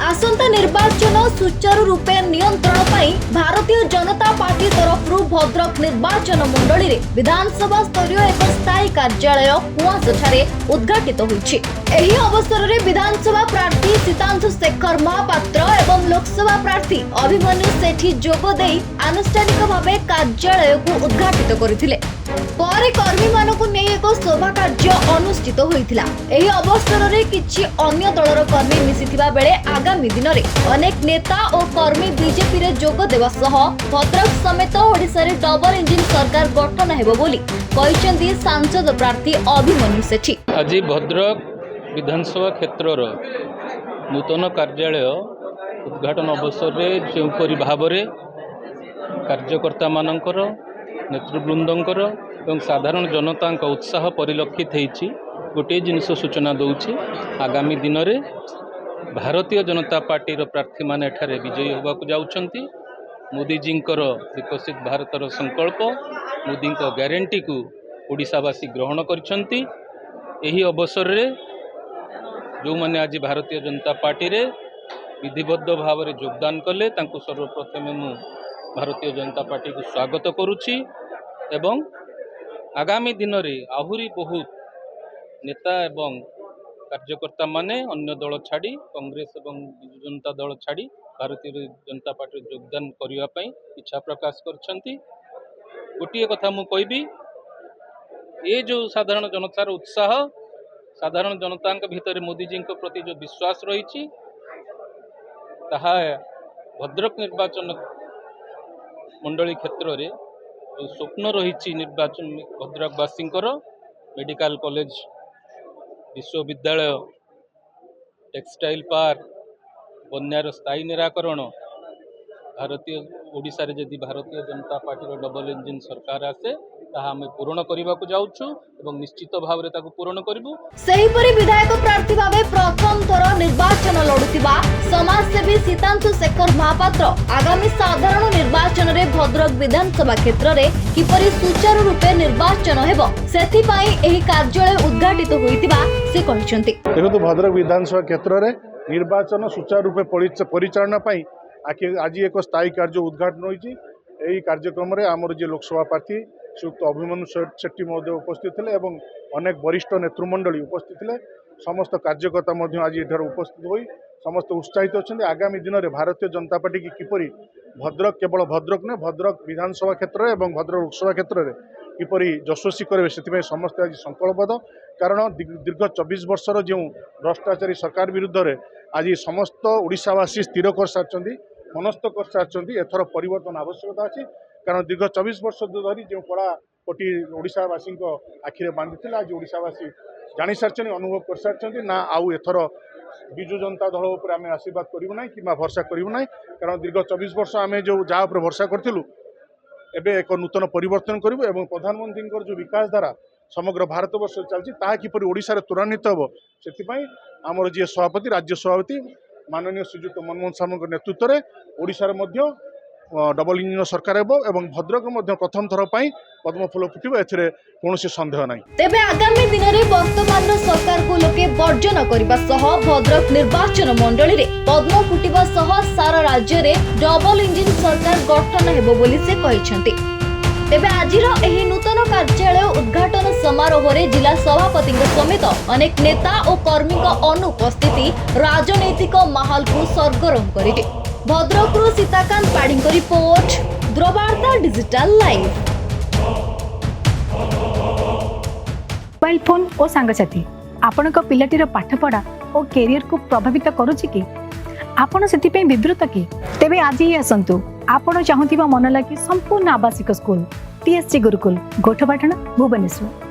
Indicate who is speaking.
Speaker 1: आसंता निर्वाचन सुचारू रूपे नियंत्रण पाई भारतीय जनता पार्टी तरफ भद्रक निर्वाचन मंडली रे विधानसभा स्तरीय एक स्थायी कार्यालय हुआसठारे उद्घाटित होइछि। एही अवसर रे विधानसभा प्रार्थी सीतांशु शेखर महापात्र एवं लोकसभा प्रार्थी अभिमन्यु सेठी जोग देई आनुष्ठानिक भावे कार्यालय को उद्घाटित करथिले। परे कर्मी मानकु नै एक शोभा कार्य अनुष्ठित होइथिला। एही अवसर रे किछि अन्य दलर कर्मी मिसिथिबा बेले आगामी दिन रे अनेक नेता और कर्मी बीजेपी रे जोग देवा सह भद्रक समेत ओडिसा रे डबल इंजिन सरकार गठन हेबो बोली कहिसेंती सांसद प्रार्थी अभिमन्यु सेठी।
Speaker 2: आज भद्रक विधानसभा क्षेत्रर नूतन कार्यालय उद्घाटन अवसर रे जेपरि भावरे कार्यकर्ता मानकर नेतृवृंदंकर एवं साधारण जनता उत्साह परिलक्षित होइछि। गोटे जिनिस सूचना दौछि आगामी दिन में भारतीय जनता पार्टी प्रार्थी माने एठारे विजयी होबाकु जाउछंती। मोदीजींकर विकसित भारतर संकल्प मोदी ग्यारंटी को ओडिशावासी ग्रहण करिसंती। एही अवसर रे जो माने आज भारतीय जनता पार्टी रे विधिबद्ध भाव में योगदान कले तांको सर्वप्रथम मु भारतीय जनता पार्टी को स्वागत करुछि एवं आगामी दिन में आहुरी बहुत नेता एवं कार्यकर्ता माने अन्य दल छाड़ी कांग्रेस एवं बिजु जनता दल छाड़ी भारतीय जनता पार्टी योगदान करने इच्छा प्रकाश करछंती। गोटे कथा मु कहबी ये जो साधारण जनतार उत्साह साधारण जनता भितर मोदीजी प्रति जो विश्वास रही ताहा भद्रक निर्वाचन मंडली क्षेत्र में जो स्वप्न रही निर्वाचन भद्रकवासींकर मेडिकल कॉलेज विश्वविद्यालय टेक्सटाइल पार्क बन्यार स्थायी निराकरण भारतीय ओडिशा रे यदि Bharatiya Janata party double engine सरकार आसे ताहा हमें पूर्ण करने को जाउछु एवं निश्चित भाव रे ताको पूर्ण करिवु।
Speaker 1: सेहीपरि विधायक प्रार्थी भावे प्रथम थर निर्वाचन लड़ुतिबा समाजसेवी सीतांशु शेखर महापात्र आगामी साधारण निर्वाचन रे भद्रक विधानसभा क्षेत्र रे किपरि सुचारू रूपे निर्वाचन हेबो सेथि पई एही कार्यालय उद्घाटित होइतिबा से कहिसंती।
Speaker 3: देखो भद्रक विधानसभा क्षेत्र रे निर्वाचन सुचारू रूपे परिचालना पई आज एक स्थायी कार्य उद्घाटन होइछि। एही कार्यक्रम रे हमर जे लोकसभा प्रार्थी श्रीयुक्त अभिमन्यु सेठी महोदय उपस्थित थे एवं अनेक वरिष्ठ नेतृमंडली उपस्थित थे। समस्त कार्यकर्ता आज इधर उपस्थित हो समस्त उत्साहित अच्छा। आगामी दिन में भारतीय जनता पार्टी की किपरि भद्रक केवल भद्रक न भद्रक विधानसभा क्षेत्र एवं भद्रक लोकसभा क्षेत्र में किपरि यशस्वी करेंगे से समस्त आज संकल्पबद्ध। कारण दीर्घ 24 वर्षर जो भ्रष्टाचारी सरकार विरुद्ध में आज समस्त ओडिशावासी स्थिर कर सारी मनस्थ कर सारी एथर परिवर्तन आवश्यकता अच्छी। कारण दीर्घ 24 वर्ष धरी जो कड़ा कोटी ओडिशावासी आखिरे बांधी आज ओडिशावासी जानी सारी अनुभव कर सारी ना आउ एथर विजु जनता दल उपर आम आशीर्वाद करूँ ना कि भरसा करूँ ना। कारण दीर्घ 24 वर्ष आम जो जहाँ पर भरसा करूँ एवं एक नूतन परिवर्तन करूँ एवं प्रधानमंत्री जो विकास धारा समग्र भारत वर्ष चलती ताहा किपरि ओडिशा रे त्वरान्वित हेबो से आमर जी सभापति राज्य सभापति माननीय श्रीयुक्त मनमोहन सामंत नेतृत्व में ओडिशा रे मध्य डबल इंजिन सरकार एवं भद्रक प्रथम थर पद्म फूल फुटब ए कौन सन्देह ना।
Speaker 1: तेबे आगामी दिन में वर्तमान सरकार को लोके वर्जन करने सह भद्रक निर्वाचन मंडली रे पद्म फुटिबा सह सारा राज्य रे डबल इंजिन सरकार गठन हेबो बोली से कहिसेंती। तेबे आजिर एही नूतन कार्यालय उद्घाटन समारोह रे जिला सभापति समेत अनेक नेता और कर्मी अनुपस्थिति राजनैतिक माहौल को सरगरम करिते। भद्रक सीताकांत पाढ़ी रिपोर्ट द्रवार्ता डिजिटल लाइव।
Speaker 4: मोबाइल फोन और सांगसाथी आपण पिलाटीर पाठपढ़ा और कैरियर को प्रभावित करुच्ची कि आपण से विवृत कि तेबे आज ही आसतु आपण चाहूबा मन लगी संपूर्ण आवासिक स्कूल TSC गुरुकुल गोठपाटण भुवनेश्वर।